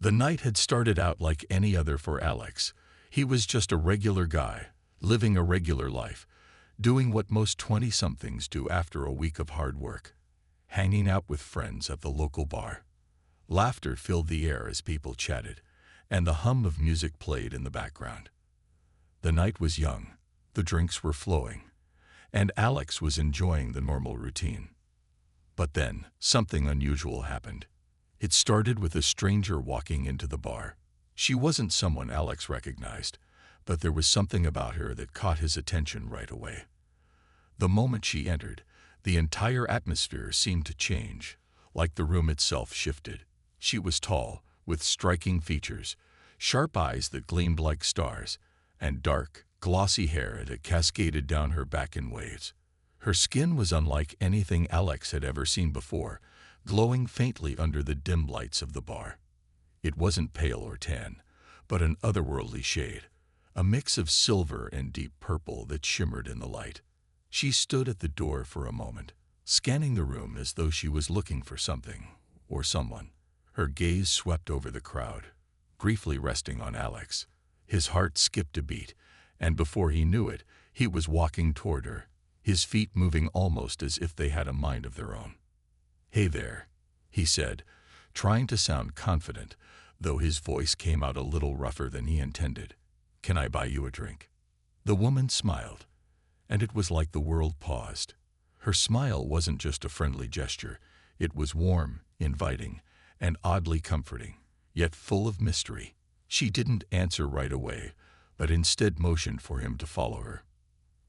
The night had started out like any other for Alex. He was just a regular guy, living a regular life, doing what most 20-somethings do after a week of hard work, hanging out with friends at the local bar. Laughter filled the air as people chatted, and the hum of music played in the background. The night was young, the drinks were flowing, and Alex was enjoying the normal routine. But then, something unusual happened. It started with a stranger walking into the bar. She wasn't someone Alex recognized, but there was something about her that caught his attention right away. The moment she entered, the entire atmosphere seemed to change, like the room itself shifted. She was tall, with striking features, sharp eyes that gleamed like stars, and dark, glossy hair that cascaded down her back in waves. Her skin was unlike anything Alex had ever seen before, glowing faintly under the dim lights of the bar. It wasn't pale or tan, but an otherworldly shade, a mix of silver and deep purple that shimmered in the light. She stood at the door for a moment, scanning the room as though she was looking for something or someone. Her gaze swept over the crowd, briefly resting on Alex. His heart skipped a beat, and before he knew it, he was walking toward her, his feet moving almost as if they had a mind of their own. "Hey there," he said, trying to sound confident, though his voice came out a little rougher than he intended. "Can I buy you a drink?" The woman smiled, and it was like the world paused. Her smile wasn't just a friendly gesture. It was warm, inviting, and oddly comforting, yet full of mystery. She didn't answer right away, but instead motioned for him to follow her.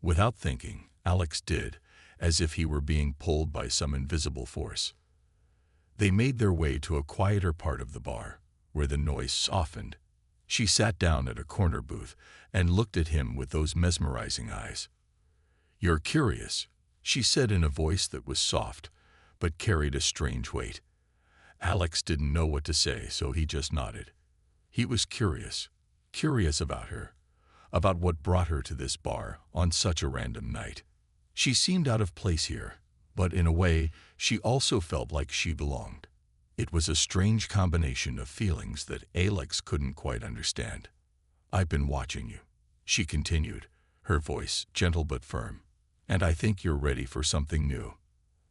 Without thinking, Alex did, as if he were being pulled by some invisible force. They made their way to a quieter part of the bar, where the noise softened. She sat down at a corner booth and looked at him with those mesmerizing eyes. "You're curious," she said in a voice that was soft, but carried a strange weight. Alex didn't know what to say, so he just nodded. He was curious about her, about what brought her to this bar on such a random night. She seemed out of place here, but in a way, she also felt like she belonged. It was a strange combination of feelings that Alex couldn't quite understand. "I've been watching you," she continued, her voice gentle but firm, "and I think you're ready for something new."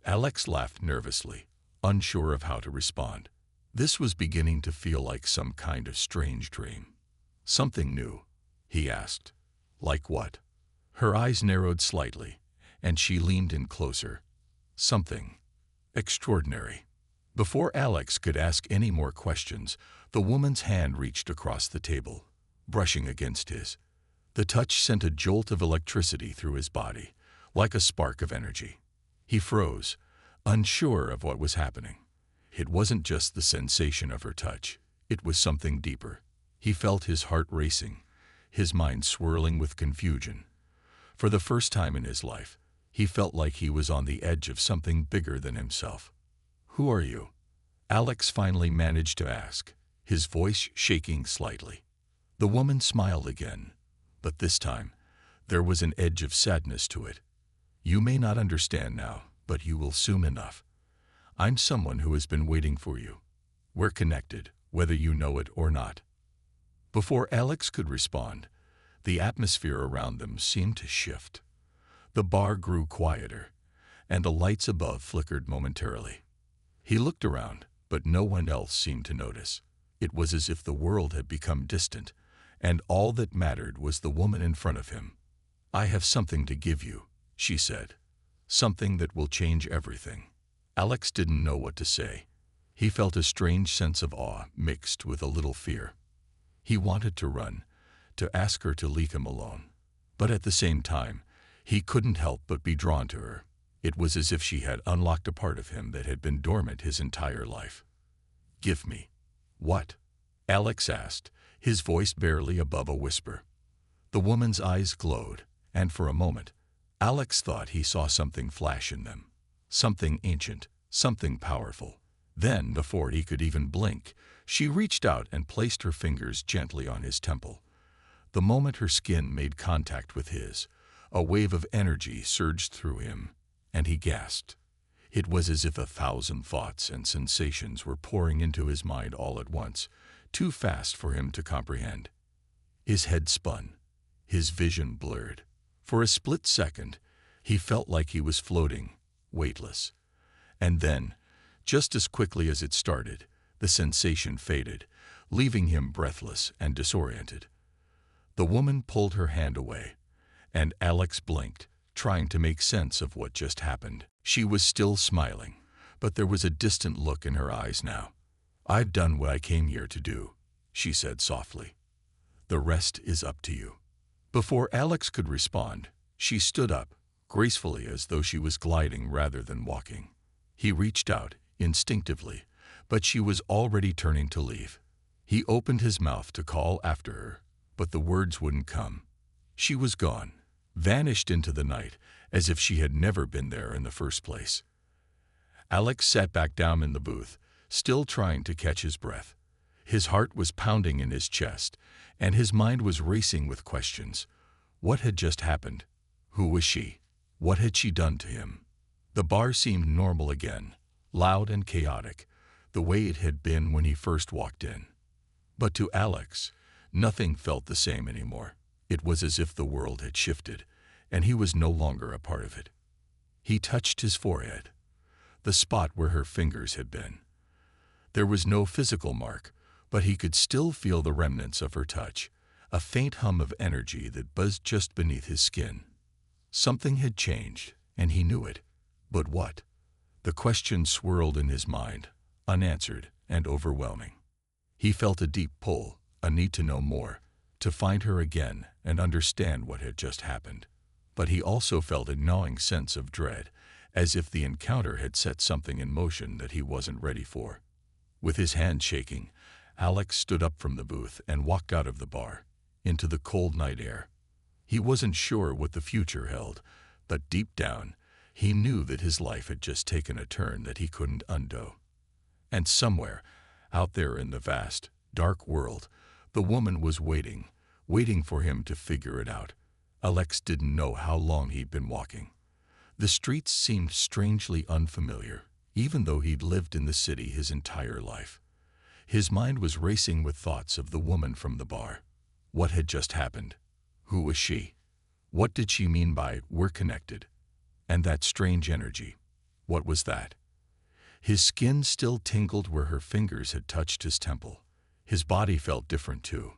Alex laughed nervously, unsure of how to respond. This was beginning to feel like some kind of strange dream. "Something new?" he asked. "Like what?" Her eyes narrowed slightly, and she leaned in closer. "Something extraordinary." Before Alex could ask any more questions, the woman's hand reached across the table, brushing against his. The touch sent a jolt of electricity through his body, like a spark of energy. He froze, unsure of what was happening. It wasn't just the sensation of her touch. It was something deeper. He felt his heart racing, his mind swirling with confusion. For the first time in his life, he felt like he was on the edge of something bigger than himself. "Who are you?" Alex finally managed to ask, his voice shaking slightly. The woman smiled again, but this time, there was an edge of sadness to it. "You may not understand now, but you will soon enough. I'm someone who has been waiting for you. We're connected, whether you know it or not." Before Alex could respond, the atmosphere around them seemed to shift. The bar grew quieter, and the lights above flickered momentarily. He looked around, but no one else seemed to notice. It was as if the world had become distant, and all that mattered was the woman in front of him. "I have something to give you," she said. "Something that will change everything." Alex didn't know what to say. He felt a strange sense of awe mixed with a little fear. He wanted to run, to ask her to leave him alone. But at the same time, he couldn't help but be drawn to her. It was as if she had unlocked a part of him that had been dormant his entire life. "Give me." "What?" Alex asked, his voice barely above a whisper. The woman's eyes glowed, and for a moment, Alex thought he saw something flash in them. Something ancient, something powerful. Then, before he could even blink, she reached out and placed her fingers gently on his temple. The moment her skin made contact with his, a wave of energy surged through him, and he gasped. It was as if 1,000 thoughts and sensations were pouring into his mind all at once, too fast for him to comprehend. His head spun, his vision blurred. For a split second, he felt like he was floating, weightless. And then, just as quickly as it started, the sensation faded, leaving him breathless and disoriented. The woman pulled her hand away, and Alex blinked, trying to make sense of what just happened. She was still smiling, but there was a distant look in her eyes now. "I've done what I came here to do," she said softly. "The rest is up to you." Before Alex could respond, she stood up, gracefully as though she was gliding rather than walking. He reached out, instinctively, but she was already turning to leave. He opened his mouth to call after her, but the words wouldn't come. She was gone, vanished into the night, as if she had never been there in the first place. Alex sat back down in the booth, still trying to catch his breath. His heart was pounding in his chest, and his mind was racing with questions. What had just happened? Who was she? What had she done to him? The bar seemed normal again, loud and chaotic, the way it had been when he first walked in. But to Alex, nothing felt the same anymore. It was as if the world had shifted, and he was no longer a part of it. He touched his forehead, the spot where her fingers had been. There was no physical mark, but he could still feel the remnants of her touch, a faint hum of energy that buzzed just beneath his skin. Something had changed, and he knew it. But what? The question swirled in his mind, unanswered and overwhelming. He felt a deep pull, a need to know more, to find her again and understand what had just happened. But he also felt a gnawing sense of dread, as if the encounter had set something in motion that he wasn't ready for. With his hand shaking, Alex stood up from the booth and walked out of the bar, into the cold night air. He wasn't sure what the future held, but deep down, he knew that his life had just taken a turn that he couldn't undo. And somewhere, out there in the vast, dark world, the woman was waiting for him to figure it out. Alex didn't know how long he'd been walking. The streets seemed strangely unfamiliar, even though he'd lived in the city his entire life. His mind was racing with thoughts of the woman from the bar. What had just happened? Who was she? What did she mean by "we're connected"? And that strange energy, what was that? His skin still tingled where her fingers had touched his temple. His body felt different too.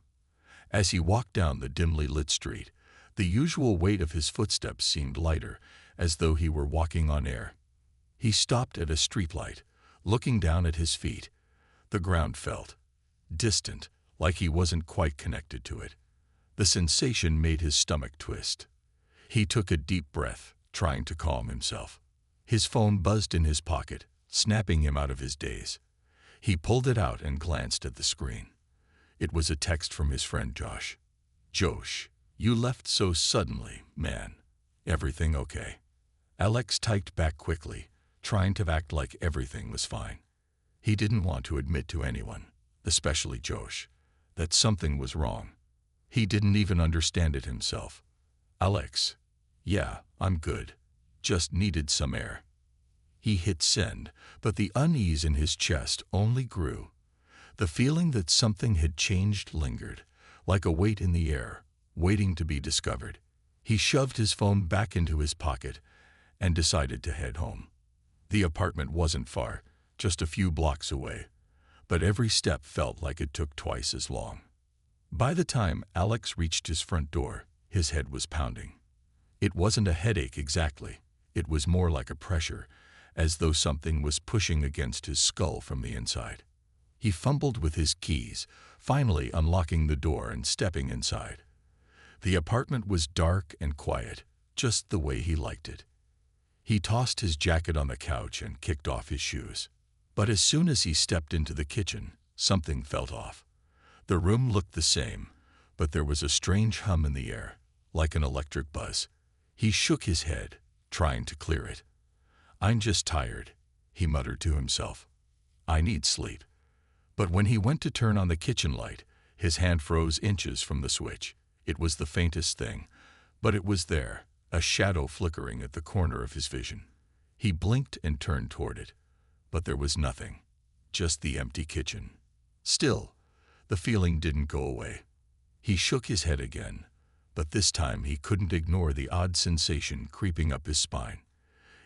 As he walked down the dimly lit street, the usual weight of his footsteps seemed lighter, as though he were walking on air. He stopped at a streetlight, looking down at his feet. The ground felt distant, like he wasn't quite connected to it. The sensation made his stomach twist. He took a deep breath, trying to calm himself. His phone buzzed in his pocket, snapping him out of his daze. He pulled it out and glanced at the screen. It was a text from his friend Josh. "Josh, you left so suddenly, man. Everything okay?" Alex typed back quickly, trying to act like everything was fine. He didn't want to admit to anyone, especially Josh, that something was wrong. He didn't even understand it himself. "Alex, yeah, I'm good. Just needed some air." He hit send, but the unease in his chest only grew. The feeling that something had changed lingered, like a weight in the air, waiting to be discovered. He shoved his phone back into his pocket and decided to head home. The apartment wasn't far, just a few blocks away, but every step felt like it took twice as long. By the time Alex reached his front door, his head was pounding. It wasn't a headache exactly. It was more like a pressure, as though something was pushing against his skull from the inside. He fumbled with his keys, finally unlocking the door and stepping inside. The apartment was dark and quiet, just the way he liked it. He tossed his jacket on the couch and kicked off his shoes. But as soon as he stepped into the kitchen, something felt off. The room looked the same, but there was a strange hum in the air, like an electric buzz. He shook his head, trying to clear it. "I'm just tired," he muttered to himself. "I need sleep." But when he went to turn on the kitchen light, his hand froze inches from the switch. It was the faintest thing, but it was there, a shadow flickering at the corner of his vision. He blinked and turned toward it, but there was nothing, just the empty kitchen. Still, The feeling didn't go away. He shook his head again, but this time he couldn't ignore the odd sensation creeping up his spine.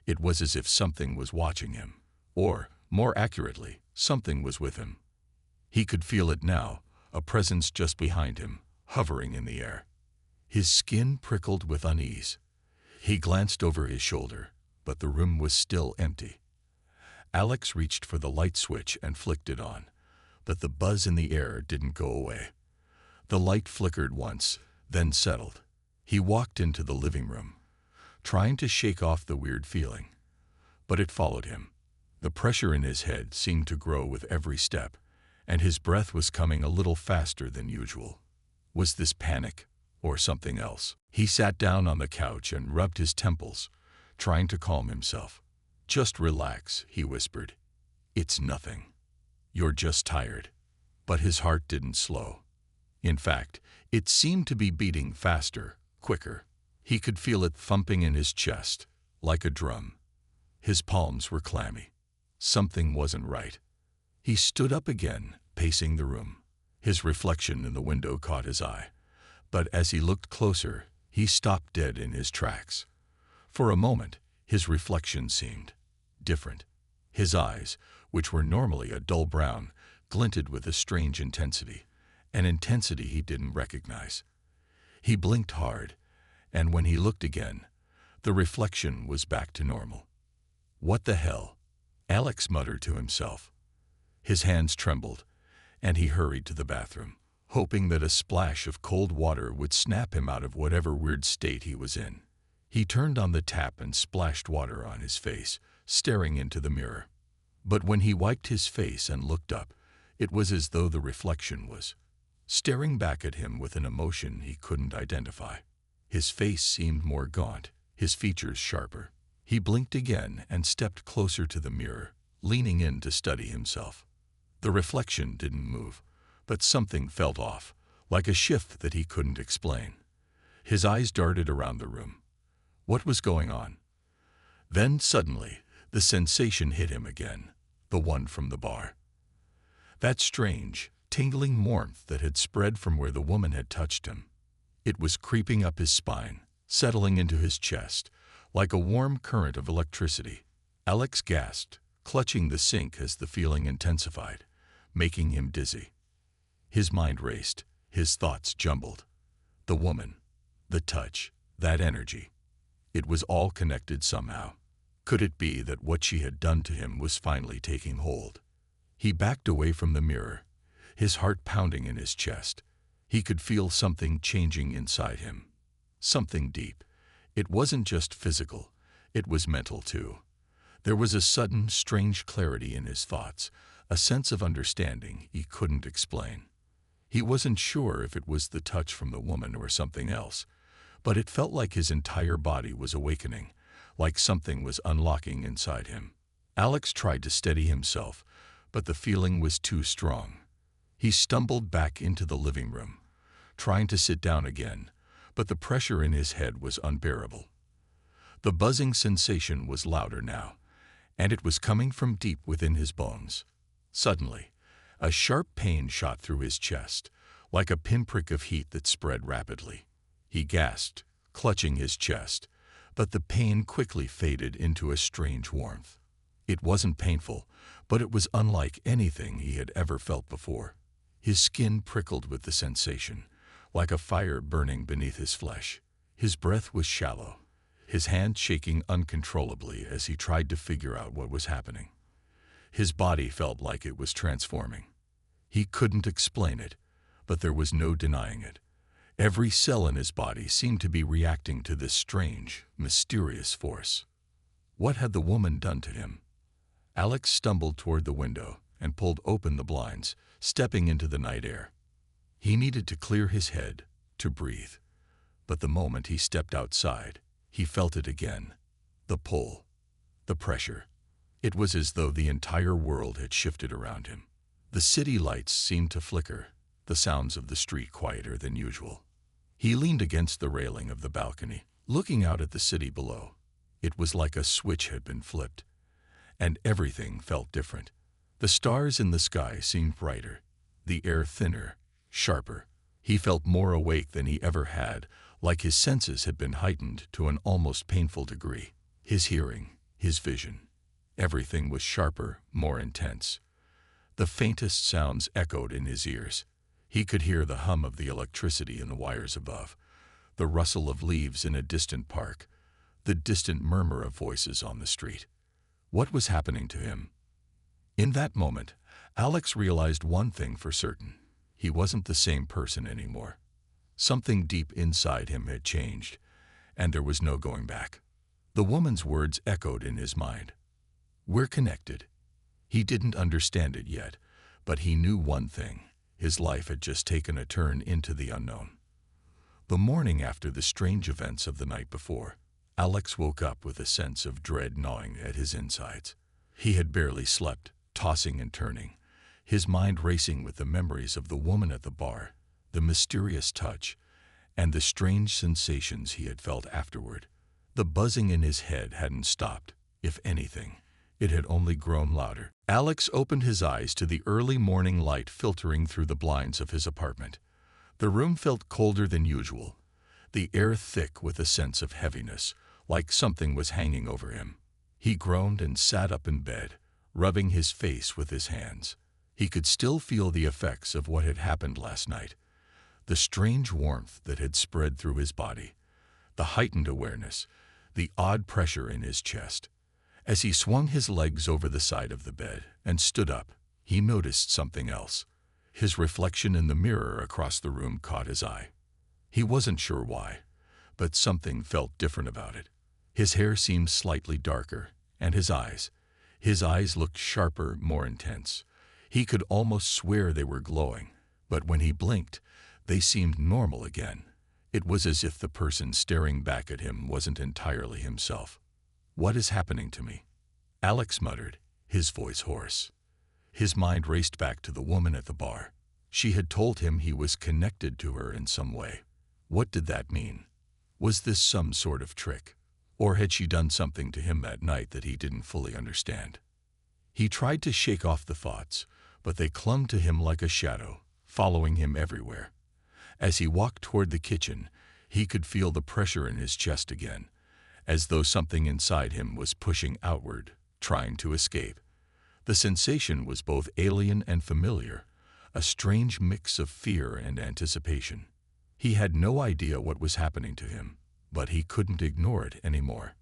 It was as if something was watching him, or, more accurately, something was with him. He could feel it now, a presence just behind him, hovering in the air. His skin prickled with unease. He glanced over his shoulder, but the room was still empty. Alex reached for the light switch and flicked it on, but the buzz in the air didn't go away. The light flickered once, then settled. He walked into the living room, trying to shake off the weird feeling. But it followed him. The pressure in his head seemed to grow with every step, and his breath was coming a little faster than usual. Was this panic, or something else? He sat down on the couch and rubbed his temples, trying to calm himself. "Just relax," he whispered. "It's nothing. You're just tired." But his heart didn't slow. In fact, it seemed to be beating faster, quicker. He could feel it thumping in his chest, like a drum. His palms were clammy. Something wasn't right. He stood up again, pacing the room. His reflection in the window caught his eye, but as he looked closer, he stopped dead in his tracks. For a moment, his reflection seemed different. His eyes, which were normally a dull brown, glinted with a strange intensity, an intensity he didn't recognize. He blinked hard, and when he looked again, the reflection was back to normal. "What the hell?" Alex muttered to himself. His hands trembled, and he hurried to the bathroom, hoping that a splash of cold water would snap him out of whatever weird state he was in. He turned on the tap and splashed water on his face, staring into the mirror. But when he wiped his face and looked up, it was as though the reflection was staring back at him with an emotion he couldn't identify. His face seemed more gaunt, his features sharper. He blinked again and stepped closer to the mirror, leaning in to study himself. The reflection didn't move, but something felt off, like a shift that he couldn't explain. His eyes darted around the room. What was going on? Then, suddenly, the sensation hit him again, the one from the bar. That strange, tingling warmth that had spread from where the woman had touched him. It was creeping up his spine, settling into his chest, like a warm current of electricity. Alex gasped, clutching the sink as the feeling intensified, making him dizzy. His mind raced, his thoughts jumbled. The woman, the touch, that energy. It was all connected somehow. Could it be that what she had done to him was finally taking hold? He backed away from the mirror, his heart pounding in his chest. He could feel something changing inside him. Something deep. It wasn't just physical, it was mental too. There was a sudden, strange clarity in his thoughts, a sense of understanding he couldn't explain. He wasn't sure if it was the touch from the woman or something else, but it felt like his entire body was awakening, like something was unlocking inside him. Alex tried to steady himself, but the feeling was too strong. He stumbled back into the living room, trying to sit down again, but the pressure in his head was unbearable. The buzzing sensation was louder now, and it was coming from deep within his bones. Suddenly, a sharp pain shot through his chest, like a pinprick of heat that spread rapidly. He gasped, clutching his chest, but the pain quickly faded into a strange warmth. It wasn't painful, but it was unlike anything he had ever felt before. His skin prickled with the sensation, like a fire burning beneath his flesh. His breath was shallow, his hand shaking uncontrollably as he tried to figure out what was happening. His body felt like it was transforming. He couldn't explain it, but there was no denying it. Every cell in his body seemed to be reacting to this strange, mysterious force. What had the woman done to him? Alex stumbled toward the window and pulled open the blinds, stepping into the night air. He needed to clear his head, to breathe. But the moment he stepped outside, he felt it again. The pull, the pressure. It was as though the entire world had shifted around him. The city lights seemed to flicker, the sounds of the street quieter than usual. He leaned against the railing of the balcony, looking out at the city below. It was like a switch had been flipped, and everything felt different. The stars in the sky seemed brighter, the air thinner, sharper. He felt more awake than he ever had, like his senses had been heightened to an almost painful degree. His hearing, his vision, everything was sharper, more intense. The faintest sounds echoed in his ears. He could hear the hum of the electricity in the wires above, the rustle of leaves in a distant park, the distant murmur of voices on the street. What was happening to him? In that moment, Alex realized one thing for certain. He wasn't the same person anymore. Something deep inside him had changed, and there was no going back. The woman's words echoed in his mind. "We're connected." He didn't understand it yet, but he knew one thing. His life had just taken a turn into the unknown. The morning after the strange events of the night before, Alex woke up with a sense of dread gnawing at his insides. He had barely slept, tossing and turning, his mind racing with the memories of the woman at the bar, the mysterious touch, and the strange sensations he had felt afterward. The buzzing in his head hadn't stopped. If anything, it had only grown louder. Alex opened his eyes to the early morning light filtering through the blinds of his apartment. The room felt colder than usual, the air thick with a sense of heaviness, like something was hanging over him. He groaned and sat up in bed, rubbing his face with his hands. He could still feel the effects of what had happened last night, the strange warmth that had spread through his body, the heightened awareness, the odd pressure in his chest. As he swung his legs over the side of the bed and stood up, he noticed something else. His reflection in the mirror across the room caught his eye. He wasn't sure why, but something felt different about it. His hair seemed slightly darker, and his eyes looked sharper, more intense. He could almost swear they were glowing, but when he blinked, they seemed normal again. It was as if the person staring back at him wasn't entirely himself. "What is happening to me?" Alex muttered, his voice hoarse. His mind raced back to the woman at the bar. She had told him he was connected to her in some way. What did that mean? Was this some sort of trick? Or had she done something to him that night that he didn't fully understand? He tried to shake off the thoughts, but they clung to him like a shadow, following him everywhere. As he walked toward the kitchen, he could feel the pressure in his chest again, as though something inside him was pushing outward, trying to escape. The sensation was both alien and familiar, a strange mix of fear and anticipation. He had no idea what was happening to him, but he couldn't ignore it anymore.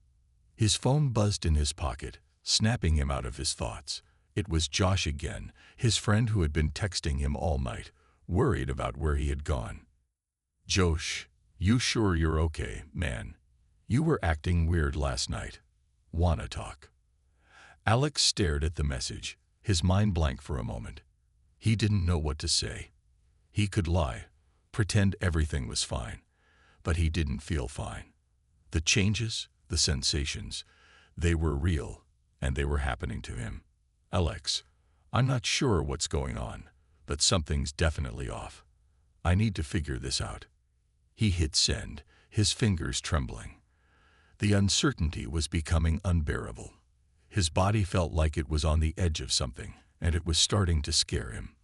His phone buzzed in his pocket, snapping him out of his thoughts. It was Josh again, his friend who had been texting him all night, worried about where he had gone. "Josh, you sure you're okay, man? You were acting weird last night. Wanna talk?" Alex stared at the message, his mind blank for a moment. He didn't know what to say. He could lie, pretend everything was fine, but he didn't feel fine. The changes, the sensations, they were real, and they were happening to him. "Alex, I'm not sure what's going on, but something's definitely off. I need to figure this out." He hit send, his fingers trembling. The uncertainty was becoming unbearable. His body felt like it was on the edge of something, and it was starting to scare him.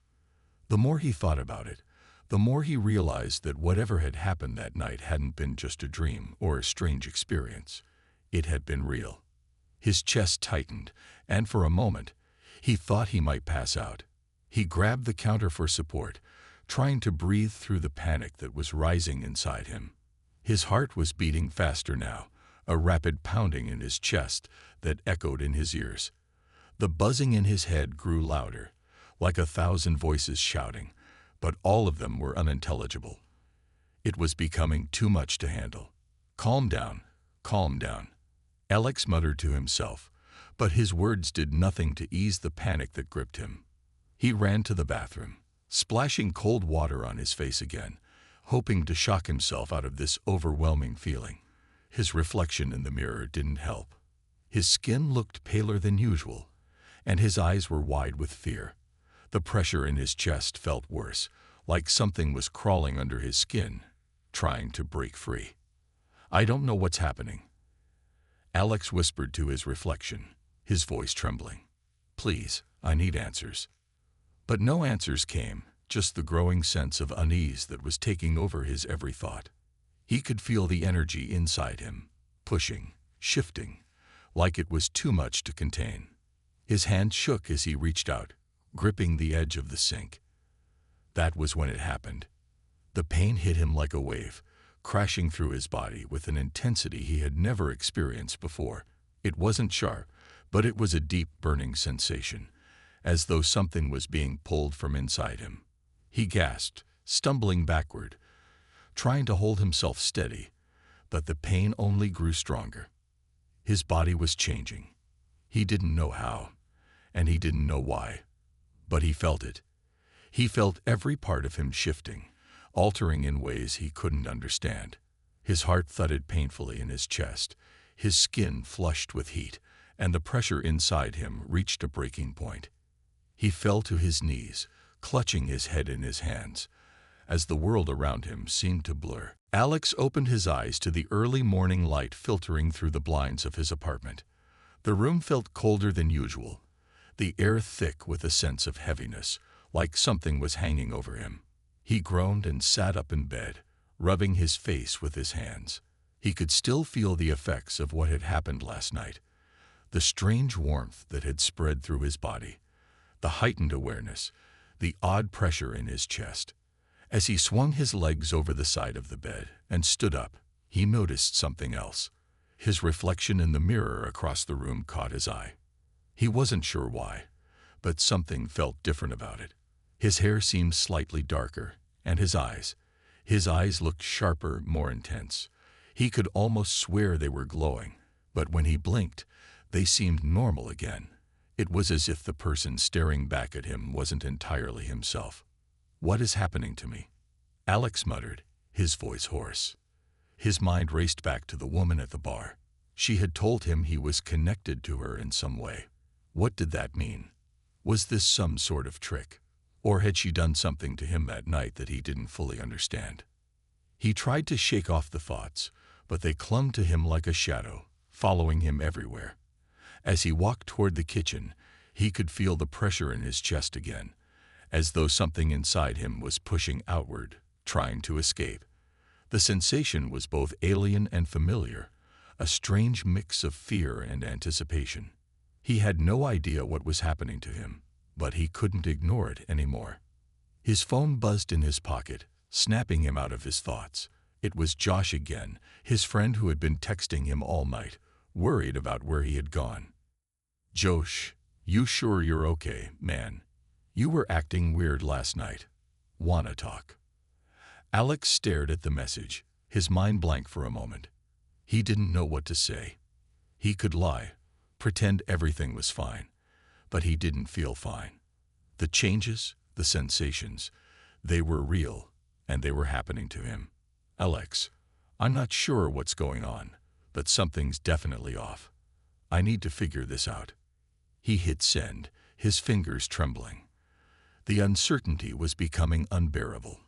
The more he thought about it, the more he realized that whatever had happened that night hadn't been just a dream or a strange experience. It had been real. His chest tightened, and for a moment, he thought he might pass out. He grabbed the counter for support, trying to breathe through the panic that was rising inside him. His heart was beating faster now, a rapid pounding in his chest that echoed in his ears. The buzzing in his head grew louder, like 1,000 voices shouting, but all of them were unintelligible. It was becoming too much to handle. "Calm down, calm down," Alex muttered to himself, but his words did nothing to ease the panic that gripped him. He ran to the bathroom, splashing cold water on his face again, hoping to shock himself out of this overwhelming feeling. His reflection in the mirror didn't help. His skin looked paler than usual, and his eyes were wide with fear. The pressure in his chest felt worse, like something was crawling under his skin, trying to break free. "I don't know what's happening," Alex whispered to his reflection, his voice trembling. "Please, I need answers." But no answers came, just the growing sense of unease that was taking over his every thought. He could feel the energy inside him, pushing, shifting, like it was too much to contain. His hand shook as he reached out, gripping the edge of the sink. That was when it happened. The pain hit him like a wave, crashing through his body with an intensity he had never experienced before. It wasn't sharp, but it was a deep, burning sensation, as though something was being pulled from inside him. He gasped, stumbling backward, trying to hold himself steady, but the pain only grew stronger. His body was changing. He didn't know how, and he didn't know why, but he felt it. He felt every part of him shifting, altering in ways he couldn't understand. His heart thudded painfully in his chest, his skin flushed with heat, and the pressure inside him reached a breaking point. He fell to his knees, clutching his head in his hands, as the world around him seemed to blur. Alex opened his eyes to the early morning light filtering through the blinds of his apartment. The room felt colder than usual, the air thick with a sense of heaviness, like something was hanging over him. He groaned and sat up in bed, rubbing his face with his hands. He could still feel the effects of what had happened last night, the strange warmth that had spread through his body, the heightened awareness, the odd pressure in his chest. As he swung his legs over the side of the bed and stood up, he noticed something else. His reflection in the mirror across the room caught his eye. He wasn't sure why, but something felt different about it. His hair seemed slightly darker, and his eyes looked sharper, more intense. He could almost swear they were glowing, but when he blinked, they seemed normal again. It was as if the person staring back at him wasn't entirely himself. "What is happening to me?" Alex muttered, his voice hoarse. His mind raced back to the woman at the bar. She had told him he was connected to her in some way. What did that mean? Was this some sort of trick? Or had she done something to him that night that he didn't fully understand? He tried to shake off the thoughts, but they clung to him like a shadow, following him everywhere. As he walked toward the kitchen, he could feel the pressure in his chest again, as though something inside him was pushing outward, trying to escape. The sensation was both alien and familiar, a strange mix of fear and anticipation. He had no idea what was happening to him, but he couldn't ignore it anymore. His phone buzzed in his pocket, snapping him out of his thoughts. It was Josh again, his friend who had been texting him all night, worried about where he had gone. "Josh, you sure you're okay, man? You were acting weird last night. Wanna talk?" Alex stared at the message, his mind blank for a moment. He didn't know what to say. He could lie, pretend everything was fine, but he didn't feel fine. The changes, the sensations, they were real, and they were happening to him. "Alex, I'm not sure what's going on, but something's definitely off. I need to figure this out." He hit send, his fingers trembling. The uncertainty was becoming unbearable.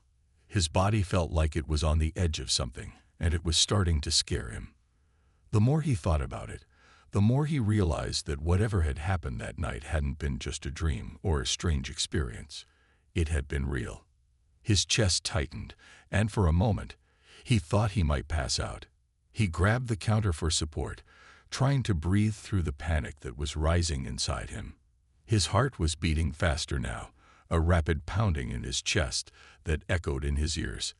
His body felt like it was on the edge of something, and it was starting to scare him. The more he thought about it, the more he realized that whatever had happened that night hadn't been just a dream or a strange experience. It had been real. His chest tightened, and for a moment, he thought he might pass out. He grabbed the counter for support, trying to breathe through the panic that was rising inside him. His heart was beating faster now, a rapid pounding in his chest that echoed in his ears.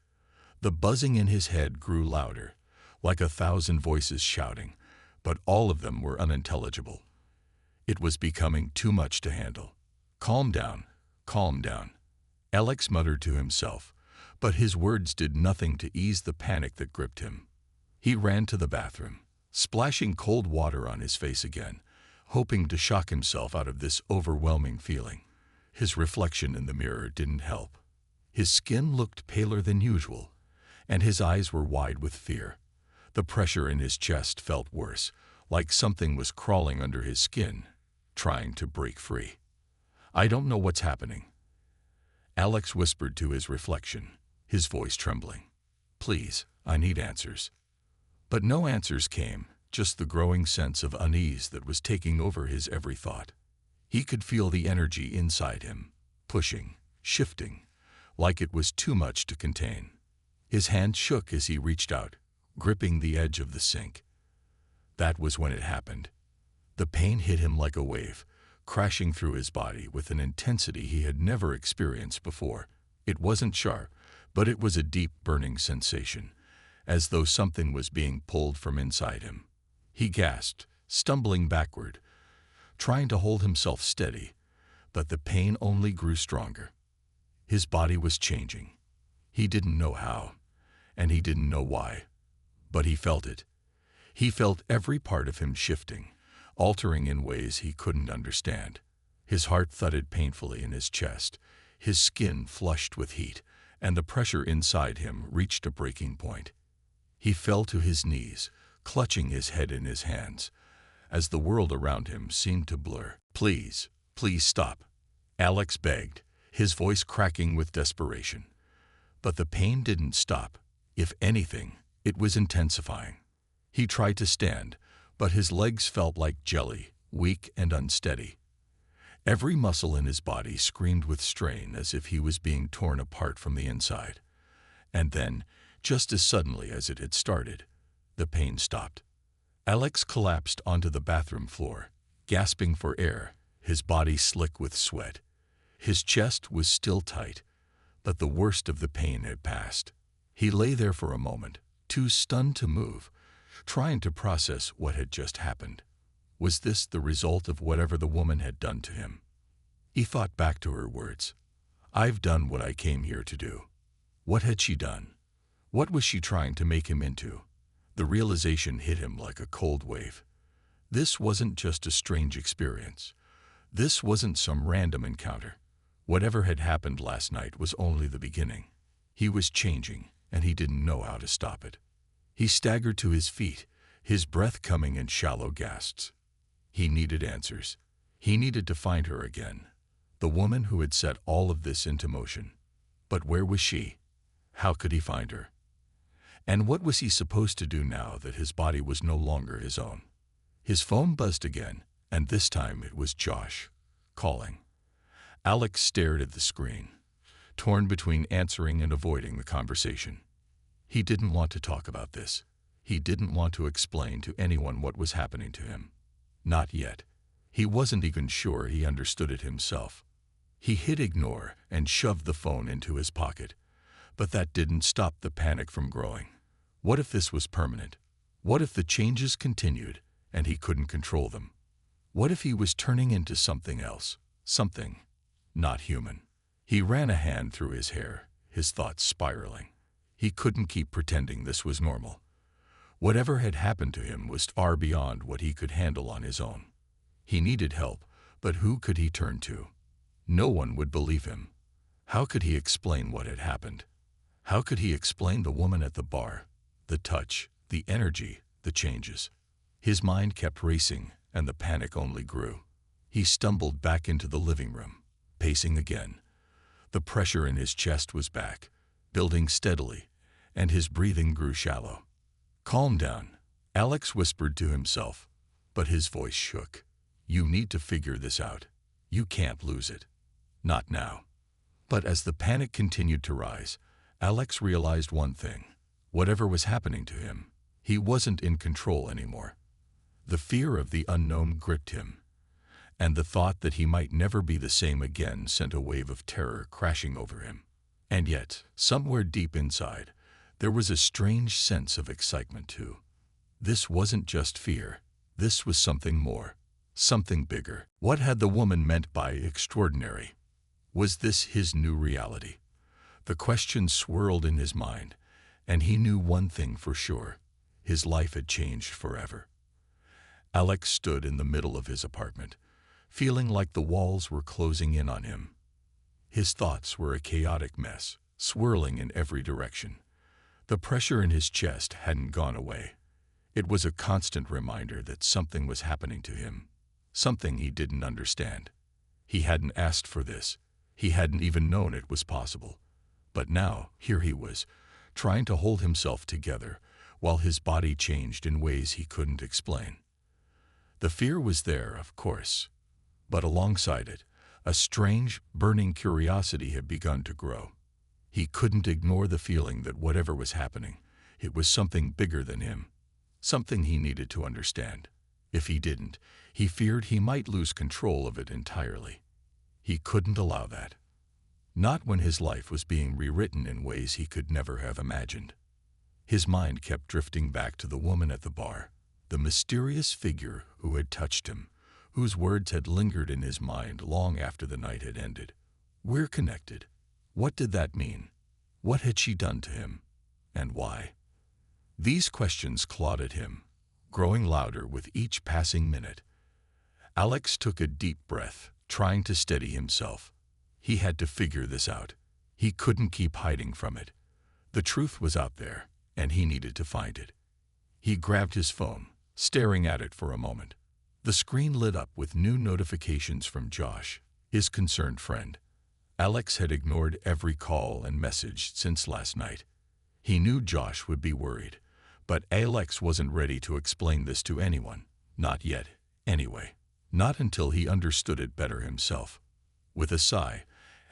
The buzzing in his head grew louder, like 1,000 voices shouting, but all of them were unintelligible. It was becoming too much to handle. "Calm down, calm down," Alex muttered to himself, but his words did nothing to ease the panic that gripped him. He ran to the bathroom, splashing cold water on his face again, hoping to shock himself out of this overwhelming feeling. His reflection in the mirror didn't help. His skin looked paler than usual, and his eyes were wide with fear. The pressure in his chest felt worse, like something was crawling under his skin, trying to break free. "I don't know what's happening," Alex whispered to his reflection, his voice trembling. "Please, I need answers." But no answers came, just the growing sense of unease that was taking over his every thought. He could feel the energy inside him, pushing, shifting, like it was too much to contain. His hand shook as he reached out, gripping the edge of the sink. That was when it happened. The pain hit him like a wave, crashing through his body with an intensity he had never experienced before. It wasn't sharp, but it was a deep, burning sensation, as though something was being pulled from inside him. He gasped, stumbling backward, trying to hold himself steady, but the pain only grew stronger. His body was changing. He didn't know how, and he didn't know why, but he felt it. He felt every part of him shifting, altering in ways he couldn't understand. His heart thudded painfully in his chest, his skin flushed with heat, and the pressure inside him reached a breaking point. He fell to his knees, clutching his head in his hands, as the world around him seemed to blur. "Please, please stop," Alex begged, his voice cracking with desperation. But the pain didn't stop. If anything, it was intensifying. He tried to stand, but his legs felt like jelly, weak and unsteady. Every muscle in his body screamed with strain as if he was being torn apart from the inside. And then, just as suddenly as it had started, the pain stopped. Alex collapsed onto the bathroom floor, gasping for air, his body slick with sweat. His chest was still tight, but the worst of the pain had passed. He lay there for a moment, too stunned to move, trying to process what had just happened. Was this the result of whatever the woman had done to him? He thought back to her words. "I've done what I came here to do." What had she done? What was she trying to make him into? The realization hit him like a cold wave. This wasn't just a strange experience. This wasn't some random encounter. Whatever had happened last night was only the beginning. He was changing, and he didn't know how to stop it. He staggered to his feet, his breath coming in shallow gasps. He needed answers. He needed to find her again, the woman who had set all of this into motion. But where was she? How could he find her? And what was he supposed to do now that his body was no longer his own? His phone buzzed again, and this time it was Josh, calling. Alex stared at the screen, torn between answering and avoiding the conversation. He didn't want to talk about this. He didn't want to explain to anyone what was happening to him. Not yet. He wasn't even sure he understood it himself. He hit ignore and shoved the phone into his pocket. But that didn't stop the panic from growing. What if this was permanent? What if the changes continued and he couldn't control them? What if he was turning into something else? Something not human. He ran a hand through his hair, his thoughts spiraling. He couldn't keep pretending this was normal. Whatever had happened to him was far beyond what he could handle on his own. He needed help, but who could he turn to? No one would believe him. How could he explain what had happened? How could he explain the woman at the bar, the touch, the energy, the changes? His mind kept racing, and the panic only grew. He stumbled back into the living room, pacing again. The pressure in his chest was back, building steadily, and his breathing grew shallow. "Calm down," Alex whispered to himself, but his voice shook. "You need to figure this out. You can't lose it. Not now." But as the panic continued to rise, Alex realized one thing. Whatever was happening to him, he wasn't in control anymore. The fear of the unknown gripped him, and the thought that he might never be the same again sent a wave of terror crashing over him. And yet, somewhere deep inside, there was a strange sense of excitement too. This wasn't just fear. This was something more, something bigger. What had the woman meant by extraordinary? Was this his new reality? The question swirled in his mind, and he knew one thing for sure. His life had changed forever. Alex stood in the middle of his apartment, feeling like the walls were closing in on him. His thoughts were a chaotic mess, swirling in every direction. The pressure in his chest hadn't gone away. It was a constant reminder that something was happening to him, something he didn't understand. He hadn't asked for this. He hadn't even known it was possible. But now, here he was, trying to hold himself together, while his body changed in ways he couldn't explain. The fear was there, of course, but alongside it, a strange, burning curiosity had begun to grow. He couldn't ignore the feeling that whatever was happening, it was something bigger than him, something he needed to understand. If he didn't, he feared he might lose control of it entirely. He couldn't allow that. Not when his life was being rewritten in ways he could never have imagined. His mind kept drifting back to the woman at the bar, the mysterious figure who had touched him, whose words had lingered in his mind long after the night had ended. "We're connected." What did that mean? What had she done to him? And why? These questions clawed at him, growing louder with each passing minute. Alex took a deep breath, trying to steady himself. He had to figure this out. He couldn't keep hiding from it. The truth was out there, and he needed to find it. He grabbed his phone, staring at it for a moment. The screen lit up with new notifications from Josh, his concerned friend. Alex had ignored every call and message since last night. He knew Josh would be worried, but Alex wasn't ready to explain this to anyone. Not yet, anyway. Not until he understood it better himself. With a sigh,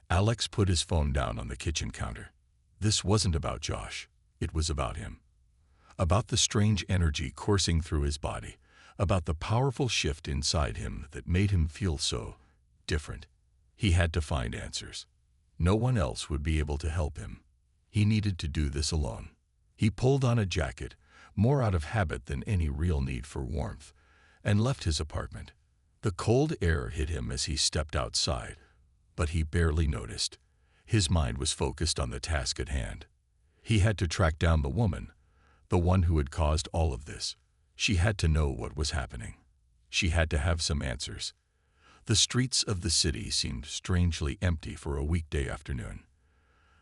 Alex put his phone down on the kitchen counter. This wasn't about Josh. It was about him. About the strange energy coursing through his body. About the powerful shift inside him that made him feel so different. He had to find answers. No one else would be able to help him. He needed to do this alone. He pulled on a jacket, more out of habit than any real need for warmth, and left his apartment. The cold air hit him as he stepped outside, but he barely noticed. His mind was focused on the task at hand. He had to track down the woman, the one who had caused all of this. She had to know what was happening. She had to have some answers. The streets of the city seemed strangely empty for a weekday afternoon.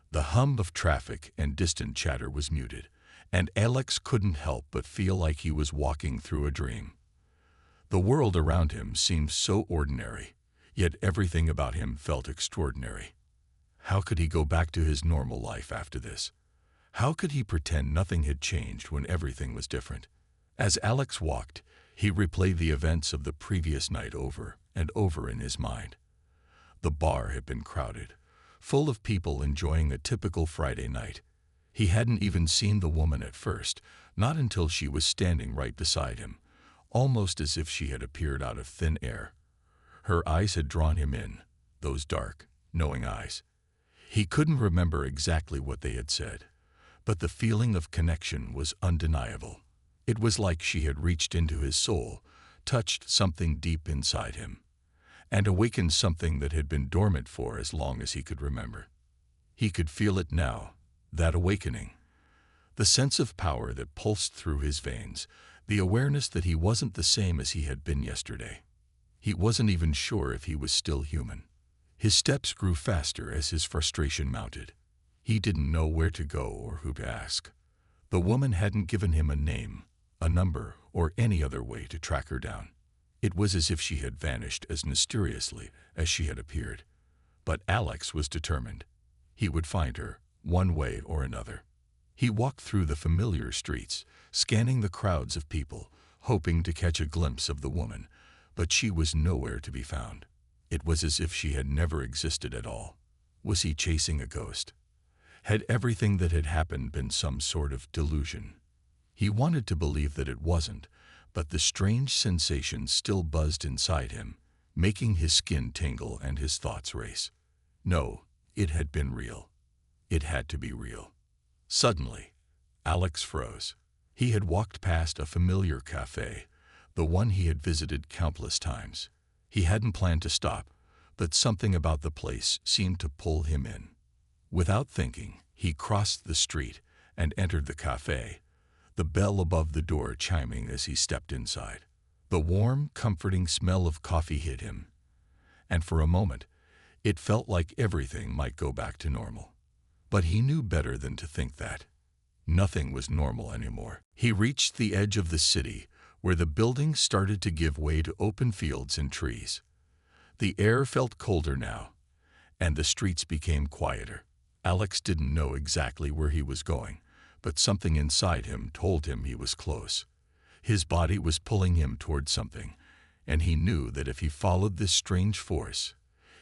The hum of traffic and distant chatter was muted, and Alex couldn't help but feel like he was walking through a dream. The world around him seemed so ordinary, yet everything about him felt extraordinary. How could he go back to his normal life after this? How could he pretend nothing had changed when everything was different? As Alex walked, he replayed the events of the previous night over and over in his mind. The bar had been crowded, full of people enjoying a typical Friday night. He hadn't even seen the woman at first, not until she was standing right beside him, almost as if she had appeared out of thin air. Her eyes had drawn him in, those dark, knowing eyes. He couldn't remember exactly what they had said, but the feeling of connection was undeniable. It was like she had reached into his soul, touched something deep inside him, and awakened something that had been dormant for as long as he could remember. He could feel it now, that awakening. The sense of power that pulsed through his veins, the awareness that he wasn't the same as he had been yesterday. He wasn't even sure if he was still human. His steps grew faster as his frustration mounted. He didn't know where to go or who to ask. The woman hadn't given him a name, a number, or any other way to track her down. It was as if she had vanished as mysteriously as she had appeared. But Alex was determined. He would find her, one way or another. He walked through the familiar streets, scanning the crowds of people, hoping to catch a glimpse of the woman, but she was nowhere to be found. It was as if she had never existed at all. Was he chasing a ghost? Had everything that had happened been some sort of delusion? He wanted to believe that it wasn't, but the strange sensation still buzzed inside him, making his skin tingle and his thoughts race. No, it had been real. It had to be real. Suddenly, Alex froze. He had walked past a familiar cafe, the one he had visited countless times. He hadn't planned to stop, but something about the place seemed to pull him in. Without thinking, he crossed the street and entered the cafe, the bell above the door chiming as he stepped inside. The warm, comforting smell of coffee hit him, and for a moment, it felt like everything might go back to normal. But he knew better than to think that. Nothing was normal anymore. He reached the edge of the city, where the buildings started to give way to open fields and trees. The air felt colder now, and the streets became quieter. Alex didn't know exactly where he was going, but something inside him told him he was close. His body was pulling him toward something, and he knew that if he followed this strange force,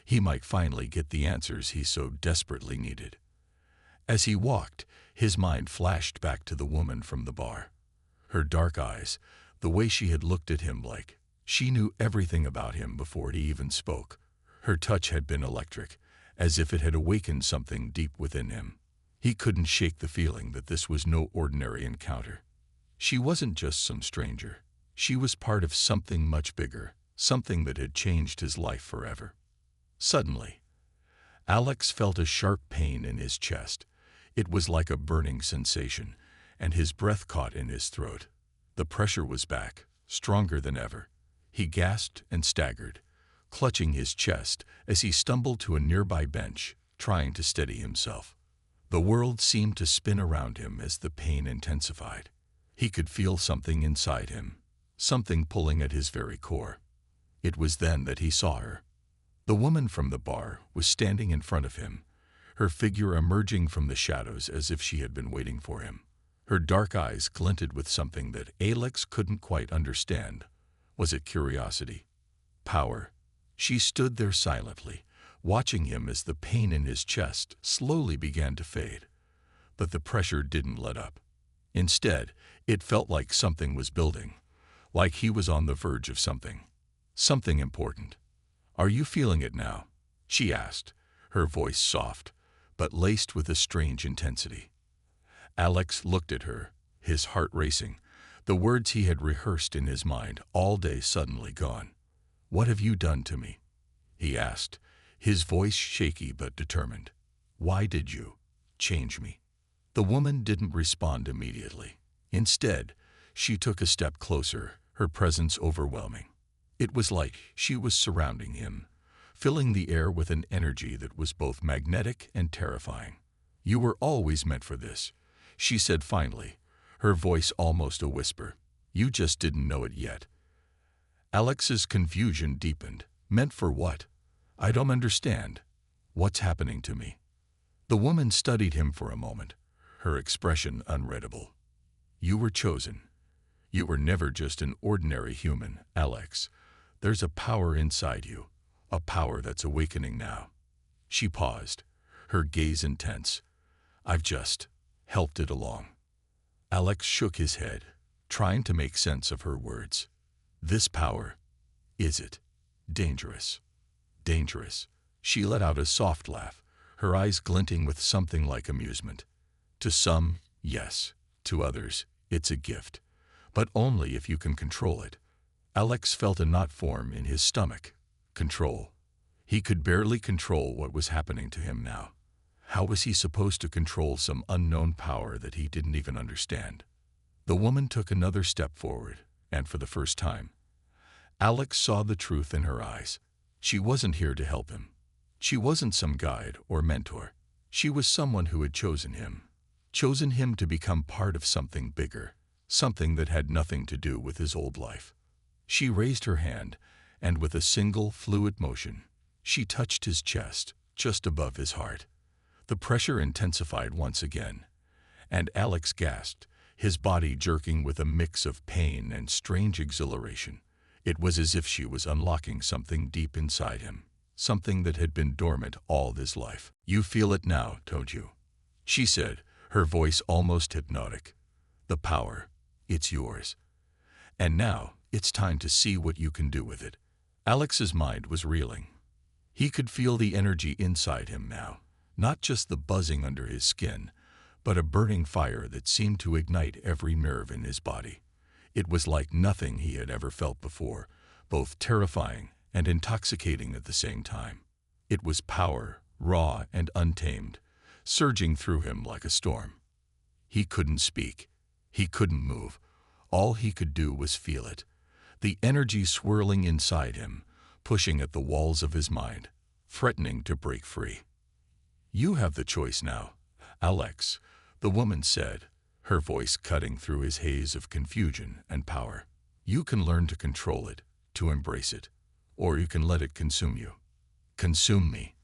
he might finally get the answers he so desperately needed. As he walked, his mind flashed back to the woman from the bar. Her dark eyes, the way she had looked at him like she knew everything about him before he even spoke. Her touch had been electric, as if it had awakened something deep within him. He couldn't shake the feeling that this was no ordinary encounter. She wasn't just some stranger. She was part of something much bigger, something that had changed his life forever. Suddenly, Alex felt a sharp pain in his chest. It was like a burning sensation, and his breath caught in his throat. The pressure was back, stronger than ever. He gasped and staggered, clutching his chest as he stumbled to a nearby bench, trying to steady himself. The world seemed to spin around him as the pain intensified. He could feel something inside him, something pulling at his very core. It was then that he saw her. The woman from the bar was standing in front of him, her figure emerging from the shadows as if she had been waiting for him. Her dark eyes glinted with something that Alex couldn't quite understand. Was it curiosity? Power? She stood there silently, watching him as the pain in his chest slowly began to fade. But the pressure didn't let up. Instead, it felt like something was building, like he was on the verge of something important. "Are you feeling it now?" she asked, her voice soft, but laced with a strange intensity. Alex looked at her, his heart racing, the words he had rehearsed in his mind all day suddenly gone. "What have you done to me?" he asked, his voice shaky but determined. "Why did you change me?" The woman didn't respond immediately. Instead, she took a step closer, her presence overwhelming. It was like she was surrounding him, filling the air with an energy that was both magnetic and terrifying. "You were always meant for this," she said finally, her voice almost a whisper. "You just didn't know it yet." Alex's confusion deepened. "Meant for what? I don't understand. What's happening to me?" The woman studied him for a moment, her expression unreadable. "You were chosen. You were never just an ordinary human, Alex. There's a power inside you, a power that's awakening now." She paused, her gaze intense. "I've just helped it along." Alex shook his head, trying to make sense of her words. "This power, is it dangerous?" "Dangerous." She let out a soft laugh, her eyes glinting with something like amusement. "To some, yes. To others, it's a gift. But only if you can control it." Alex felt a knot form in his stomach. Control. He could barely control what was happening to him now. How was he supposed to control some unknown power that he didn't even understand? The woman took another step forward, and for the first time, Alex saw the truth in her eyes. She wasn't here to help him. She wasn't some guide or mentor. She was someone who had chosen him to become part of something bigger, something that had nothing to do with his old life. She raised her hand, and with a single fluid motion, she touched his chest, just above his heart. The pressure intensified once again, and Alex gasped, his body jerking with a mix of pain and strange exhilaration. It was as if she was unlocking something deep inside him, something that had been dormant all his life. "You feel it now, don't you?" she said, her voice almost hypnotic. "The power, it's yours. And now, it's time to see what you can do with it." Alex's mind was reeling. He could feel the energy inside him now, not just the buzzing under his skin, but a burning fire that seemed to ignite every nerve in his body. It was like nothing he had ever felt before, both terrifying and intoxicating at the same time. It was power, raw and untamed, surging through him like a storm. He couldn't speak. He couldn't move. All he could do was feel it, the energy swirling inside him, pushing at the walls of his mind, threatening to break free. "You have the choice now, Alex," the woman said, her voice cutting through his haze of confusion and power. "You can learn to control it, to embrace it, or you can let it consume you." "Consume me?"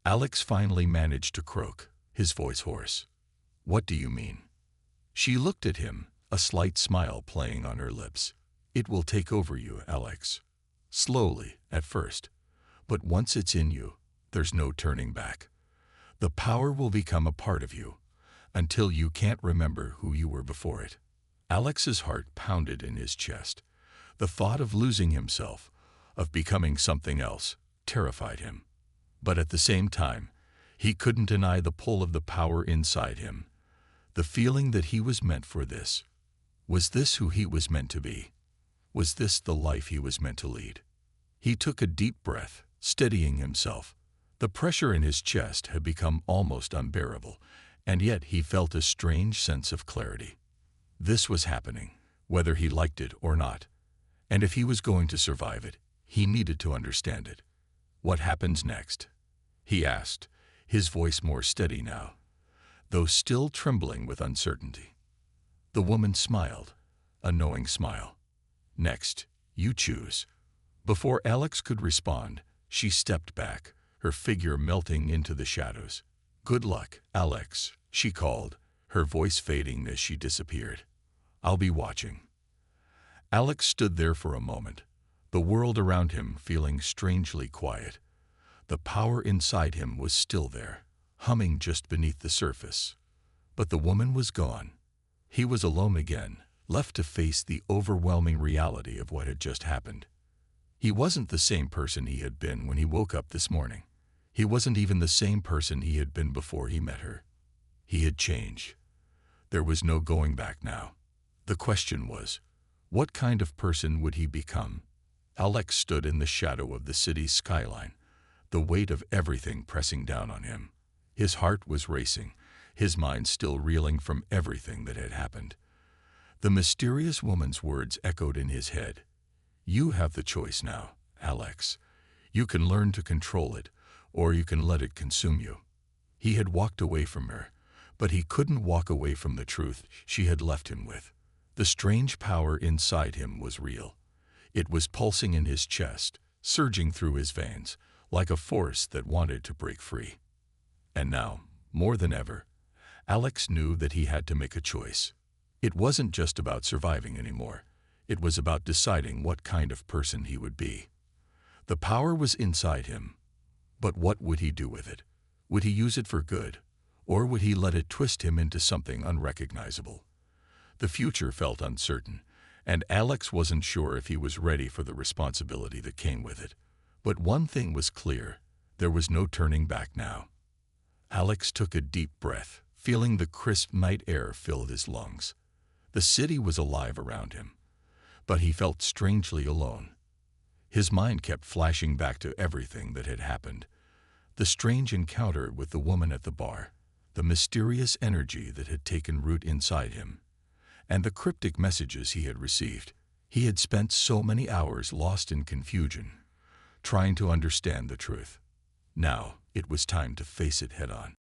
Alex finally managed to croak, his voice hoarse. "What do you mean?" She looked at him, a slight smile playing on her lips. "It will take over you, Alex. Slowly, at first. But once it's in you, there's no turning back. The power will become a part of you until you can't remember who you were before it. Alex's heart pounded in his chest. The thought of losing himself, of becoming something else, terrified him. But at the same time, he couldn't deny the pull of the power inside him, the feeling that he was meant for this. Was this who he was meant to be? Was this the life he was meant to lead? He took a deep breath, steadying himself. The pressure in his chest had become almost unbearable, and yet he felt a strange sense of clarity. This was happening, whether he liked it or not. And if he was going to survive it, he needed to understand it. "What happens next?" he asked, his voice more steady now, though still trembling with uncertainty. The woman smiled, a knowing smile. "Next, you choose." Before Alex could respond, she stepped back, her figure melting into the shadows. "Good luck, Alex," she called, her voice fading as she disappeared. "I'll be watching." Alex stood there for a moment, the world around him feeling strangely quiet. The power inside him was still there, humming just beneath the surface. But the woman was gone. He was alone again, left to face the overwhelming reality of what had just happened. He wasn't the same person he had been when he woke up this morning. He wasn't even the same person he had been before he met her. He had changed. There was no going back now. The question was, what kind of person would he become? Alex stood in the shadow of the city's skyline, the weight of everything pressing down on him. His heart was racing, his mind still reeling from everything that had happened. The mysterious woman's words echoed in his head. "You have the choice now, Alex. You can learn to control it, or you can let it consume you." He had walked away from her, but he couldn't walk away from the truth she had left him with. The strange power inside him was real. It was pulsing in his chest, surging through his veins, like a force that wanted to break free. And now, more than ever, Alex knew that he had to make a choice. It wasn't just about surviving anymore. It was about deciding what kind of person he would be. The power was inside him, but what would he do with it? Would he use it for good, or would he let it twist him into something unrecognizable? The future felt uncertain, and Alex wasn't sure if he was ready for the responsibility that came with it. But one thing was clear, there was no turning back now. Alex took a deep breath, feeling the crisp night air fill his lungs. The city was alive around him, but he felt strangely alone. His mind kept flashing back to everything that had happened. The strange encounter with the woman at the bar, the mysterious energy that had taken root inside him, and the cryptic messages he had received. He had spent so many hours lost in confusion, trying to understand the truth. Now it was time to face it head on.